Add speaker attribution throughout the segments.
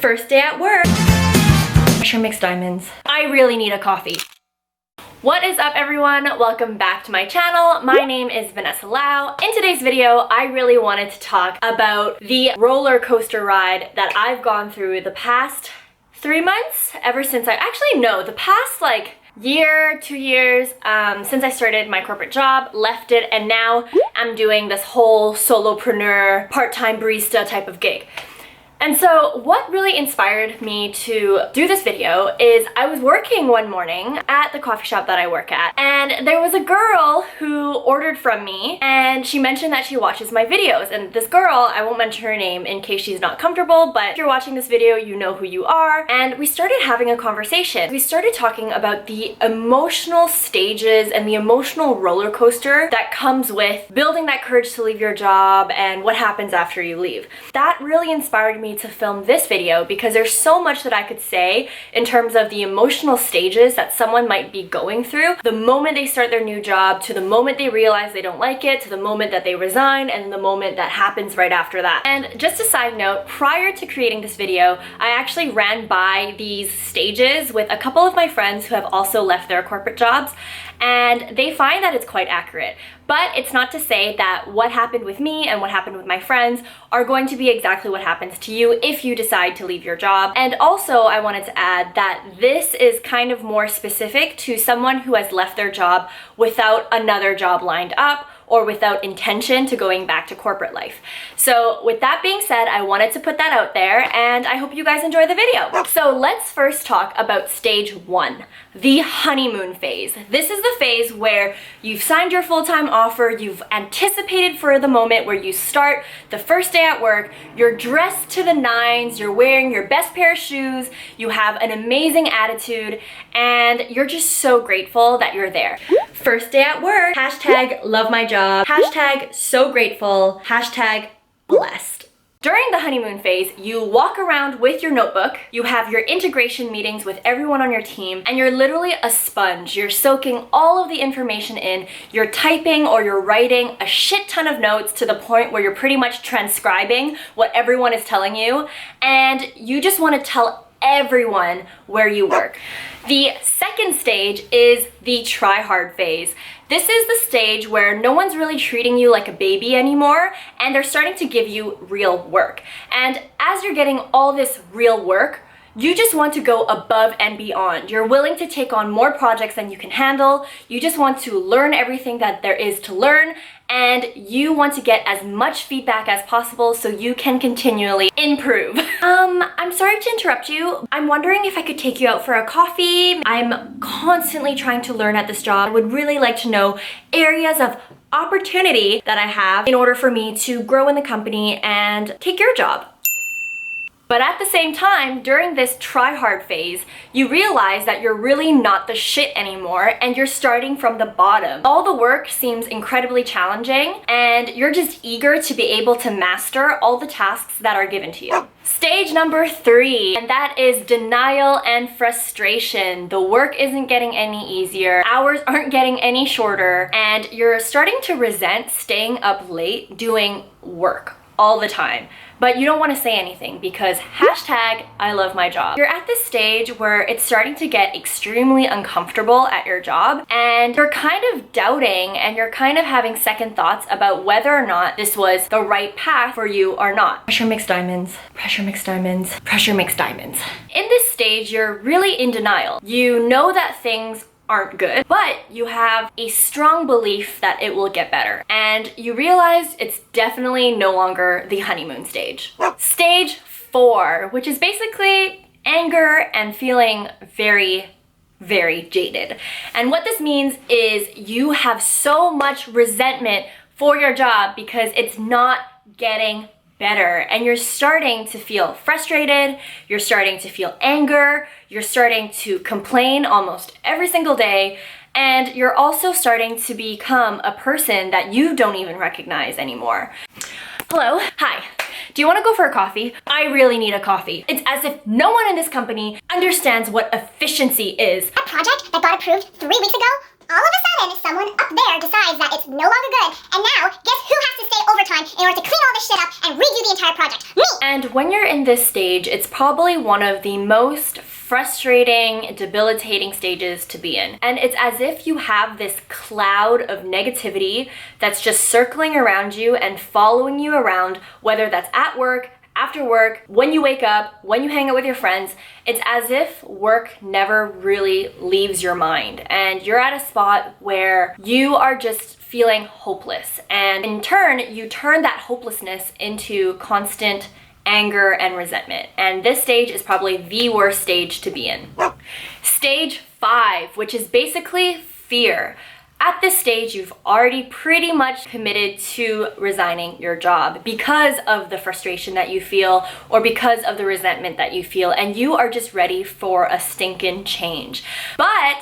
Speaker 1: First day at work. Pressure mixed diamonds. I really need a coffee. What is up, everyone? Welcome back to my channel. My name is Vanessa Lau. In today's video, I really wanted to talk about the roller coaster ride that I've gone through the past 3 months, ever since the past year, 2 years, since I started my corporate job, left it, and now I'm doing this whole solopreneur, part-time barista type of gig. And so what really inspired me to do this video is I was working one morning at the coffee shop that I work at, and there was a girl who ordered from me, and she mentioned that she watches my videos. And this girl, I won't mention her name in case she's not comfortable, but if you're watching this video, you know who you are. And we started having a conversation. We started talking about the emotional stages and the emotional roller coaster that comes with building that courage to leave your job and what happens after you leave. That really inspired me to film this video because there's so much that I could say in terms of the emotional stages that someone might be going through the moment they start their new job, to the moment they realize they don't like it, to the moment that they resign, and the moment that happens right after that. And just a side note, prior to creating this video, I actually ran by these stages with a couple of my friends who have also left their corporate jobs, and they find that it's quite accurate. But it's not to say that what happened with me and what happened with my friends are going to be exactly what happens to you if you decide to leave your job. And also, I wanted to add that this is kind of more specific to someone who has left their job without another job lined up, or without intention to going back to corporate life. So with that being said, I wanted to put that out there, and I hope you guys enjoy the video. So let's first talk about stage 1, the honeymoon phase. This is the phase where you've signed your full-time offer, you've anticipated for the moment where you start the first day at work, you're dressed to the nines, you're wearing your best pair of shoes, you have an amazing attitude, and you're just so grateful that you're there. First day at work, hashtag love my job, hashtag so grateful, hashtag blessed. During the honeymoon phase, you walk around with your notebook, you have your integration meetings with everyone on your team, and you're literally a sponge. You're soaking all of the information in, you're typing or you're writing a shit ton of notes to the point where you're pretty much transcribing what everyone is telling you, and you just want to tell everyone where you work. The second stage is the try hard phase. This is the stage where no one's really treating you like a baby anymore, and they're starting to give you real work. And as you're getting all this real work, you just want to go above and beyond. You're willing to take on more projects than you can handle. You just want to learn everything that there is to learn, and you want to get as much feedback as possible so you can continually improve. I'm sorry to interrupt you. I'm wondering if I could take you out for a coffee. I'm constantly trying to learn at this job. I would really like to know areas of opportunity that I have in order for me to grow in the company and take your job. But at the same time, during this try-hard phase, you realize that you're really not the shit anymore, and you're starting from the bottom. All the work seems incredibly challenging, and you're just eager to be able to master all the tasks that are given to you. Stage number 3, and that is denial and frustration. The work isn't getting any easier, hours aren't getting any shorter, and you're starting to resent staying up late doing work all the time. But you don't want to say anything because hashtag I love my job. You're at this stage where it's starting to get extremely uncomfortable at your job, and you're kind of doubting and you're kind of having second thoughts about whether or not this was the right path for you or not. Pressure mixed diamonds, pressure mixed diamonds, pressure mixed diamonds. In this stage, you're really in denial. You know that things aren't good, but you have a strong belief that it will get better. And you realize it's definitely no longer the honeymoon stage. Stage 4, which is basically anger and feeling very, very jaded. And what this means is you have so much resentment for your job because it's not getting better, and you're starting to feel frustrated, you're starting to feel anger, you're starting to complain almost every single day, and you're also starting to become a person that you don't even recognize anymore. Hello, hi. Do you want to go for a coffee? I really need a coffee. It's as if no one in this company understands what efficiency is.
Speaker 2: A project that got approved 3 weeks ago all of a sudden, someone up there decides that it's no longer good, and now, guess who has to stay overtime in order to clean all this shit up and redo the entire project? Me!
Speaker 1: And when you're in this stage, it's probably one of the most frustrating, debilitating stages to be in. And it's as if you have this cloud of negativity that's just circling around you and following you around, whether that's at work, after work, when you wake up, when you hang out with your friends. It's as if work never really leaves your mind, and you're at a spot where you are just feeling hopeless. And in turn, you turn that hopelessness into constant anger and resentment. And this stage is probably the worst stage to be in. Stage 5, which is basically fear. At this stage, you've already pretty much committed to resigning your job because of the frustration that you feel or because of the resentment that you feel, and you are just ready for a stinking change. But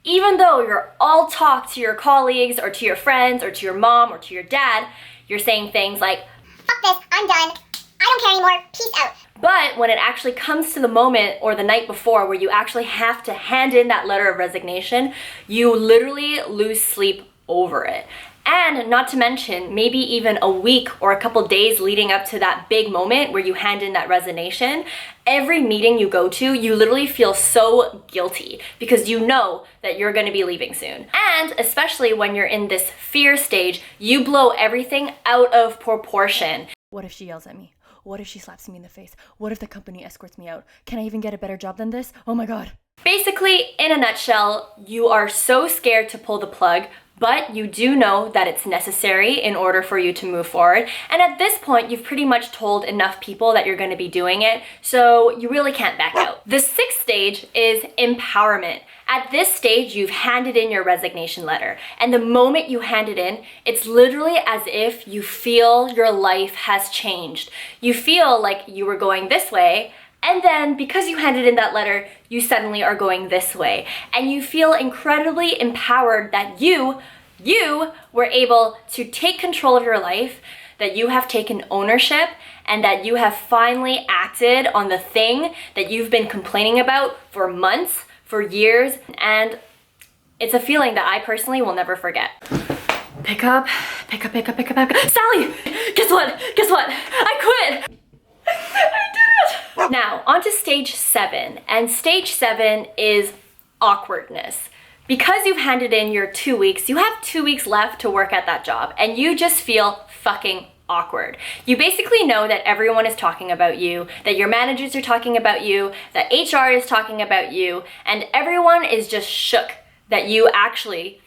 Speaker 1: even though you're all talk to your colleagues or to your friends or to your mom or to your dad, you're saying things like,
Speaker 2: "Fuck this, I'm done. I don't care anymore, peace out."
Speaker 1: but when it actually comes to the moment or the night before where you actually have to hand in that letter of resignation, you literally lose sleep over it. And not to mention, maybe even a week or a couple days leading up to that big moment where you hand in that resignation, every meeting you go to, you literally feel so guilty because you know that you're gonna be leaving soon. And especially when you're in this fear stage, you blow everything out of proportion. What if she yells at me? What if she slaps me in the face? What if the company escorts me out? Can I even get a better job than this? Oh my God. Basically, in a nutshell, you are so scared to pull the plug, but you do know that it's necessary in order for you to move forward. And at this point, you've pretty much told enough people that you're gonna be doing it, so you really can't back out. The 6th stage is empowerment. At this stage, you've handed in your resignation letter. And the moment you hand it in, it's literally as if you feel your life has changed. You feel like you were going this way, and then because you handed in that letter, you suddenly are going this way. And you feel incredibly empowered that you were able to take control of your life, that you have taken ownership, and that you have finally acted on the thing that you've been complaining about for months, for years, and it's a feeling that I personally will never forget. Pick up. Sally, guess what? I quit. I did it. Now, on to stage 7, and stage 7 is awkwardness. Because you've handed in your 2 weeks, you have 2 weeks left to work at that job, and you just feel fucking awkward. You basically know that everyone is talking about you, that your managers are talking about you, that HR is talking about you, and everyone is just shook that you actually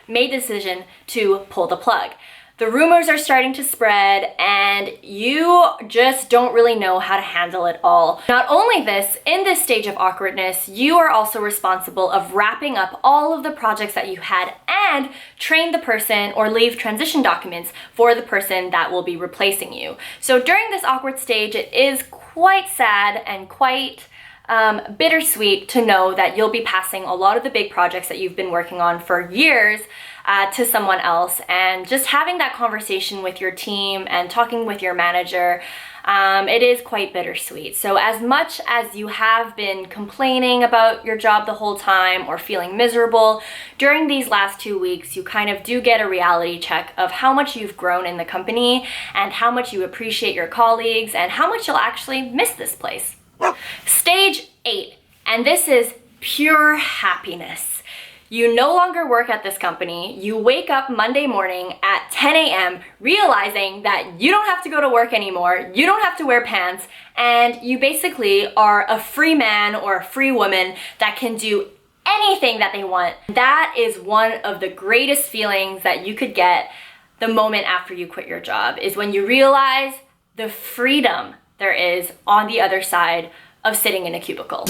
Speaker 1: made the decision to pull the plug. The rumors are starting to spread and you just don't really know how to handle it all. Not only this, in this stage of awkwardness, you are also responsible of wrapping up all of the projects that you had and train the person or leave transition documents for the person that will be replacing you. So during this awkward stage, it is quite sad and quite bittersweet to know that you'll be passing a lot of the big projects that you've been working on for years to someone else, and just having that conversation with your team and talking with your manager, it is quite bittersweet. So as much as you have been complaining about your job the whole time or feeling miserable, during these last 2 weeks, you kind of do get a reality check of how much you've grown in the company and how much you appreciate your colleagues and how much you'll actually miss this place. Stage 8, and this is pure happiness. You no longer work at this company. You wake up Monday morning at 10 a.m. realizing that you don't have to go to work anymore, you don't have to wear pants, and you basically are a free man or a free woman that can do anything that they want. That is one of the greatest feelings that you could get the moment after you quit your job, is when you realize the freedom there is on the other side of sitting in a cubicle.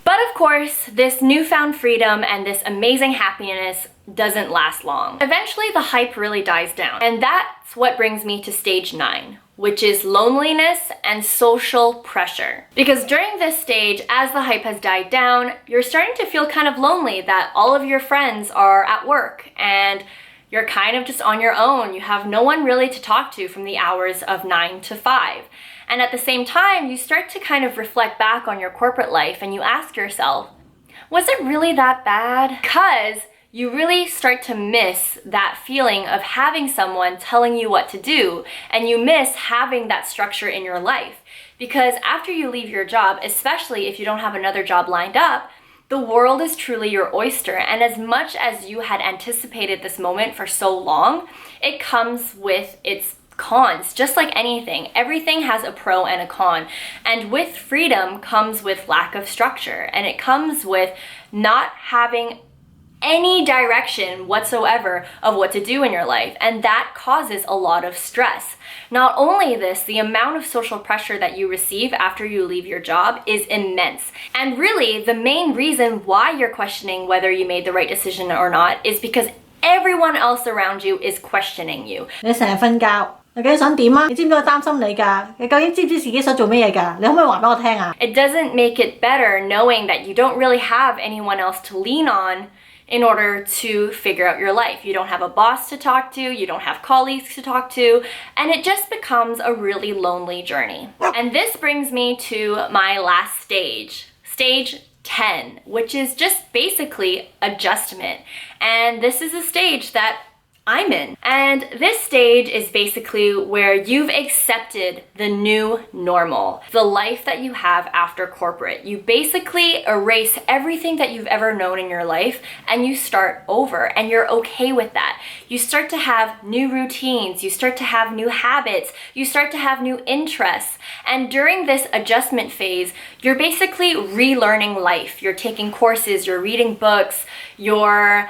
Speaker 1: But of course, this newfound freedom and this amazing happiness doesn't last long. Eventually, the hype really dies down, and that's what brings me to stage 9, which is loneliness and social pressure. Because during this stage, as the hype has died down, you're starting to feel kind of lonely that all of your friends are at work and You're kind of just on your own. You have no one really to talk to from the hours of 9 to 5. And at the same time, you start to kind of reflect back on your corporate life and you ask yourself, was it really that bad? Because you really start to miss that feeling of having someone telling you what to do, and you miss having that structure in your life. Because after you leave your job, especially if you don't have another job lined up, the world is truly your oyster, and as much as you had anticipated this moment for so long, it comes with its cons. Just like anything, everything has a pro and a con, and with freedom comes with lack of structure, and it comes with not having any direction whatsoever of what to do in your life, and that causes a lot of stress. Not only this, the amount of social pressure that you receive after you leave your job is immense. And really, the main reason why you're questioning whether you made the right decision or not is because everyone else around you is questioning you.
Speaker 3: 你成日瞓覺，你究竟想點啊？你知唔知我擔心你㗎？你究竟知唔知自己想做咩嘢㗎？你可唔可以話俾我聽啊？
Speaker 1: It doesn't make it better knowing that you don't really have anyone else to lean on in order to figure out your life. You don't have a boss to talk to, you don't have colleagues to talk to, and it just becomes a really lonely journey. And this brings me to my last stage, stage 10, which is just basically adjustment. And this is a stage that I'm in. And this stage is basically where you've accepted the new normal, the life that you have after corporate. You basically erase everything that you've ever known in your life and you start over, and you're okay with that. You start to have new routines, you start to have new habits, you start to have new interests. And during this adjustment phase, you're basically relearning life. You're taking courses, you're reading books, you're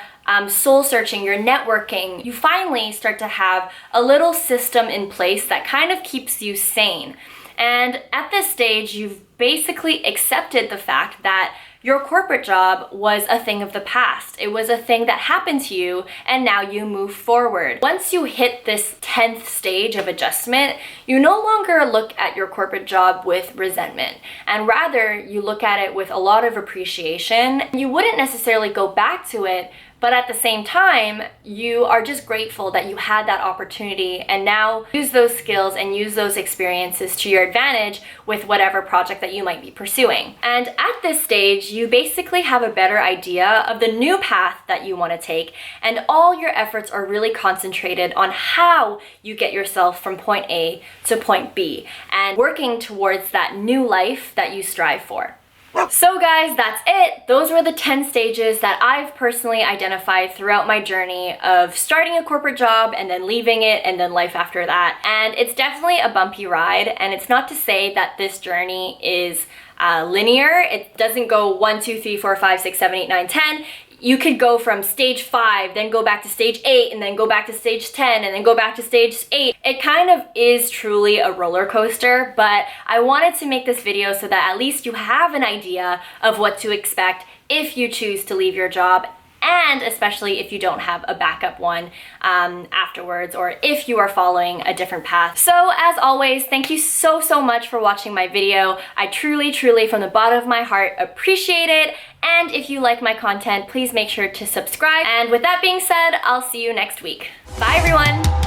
Speaker 1: soul searching, you're networking. You finally start to have a little system in place that kind of keeps you sane. And at this stage, you've basically accepted the fact that your corporate job was a thing of the past. It was a thing that happened to you, and now you move forward. Once you hit this 10th stage of adjustment, you no longer look at your corporate job with resentment, and rather you look at it with a lot of appreciation. You wouldn't necessarily go back to it, but at the same time, you are just grateful that you had that opportunity, and now use those skills and use those experiences to your advantage with whatever project that you might be pursuing. And at this stage, you basically have a better idea of the new path that you want to take, and all your efforts are really concentrated on how you get yourself from point A to point B, and working towards that new life that you strive for. So guys, that's it. Those were the 10 stages that I've personally identified throughout my journey of starting a corporate job and then leaving it and then life after that. And it's definitely a bumpy ride, and it's not to say that this journey is linear. It doesn't go 1, 2, 3, 4, 5, 6, 7, 8, 9, 10. You could go from stage 5, then go back to stage 8, and then go back to stage 10, and then go back to stage 8. It kind of is truly a roller coaster, but I wanted to make this video so that at least you have an idea of what to expect if you choose to leave your job, and especially if you don't have a backup one afterwards, or if you are following a different path. So as always, thank you so much for watching my video. I truly from the bottom of my heart appreciate it. And if you like my content, please make sure to subscribe. And with that being said, I'll see you next week. Bye everyone!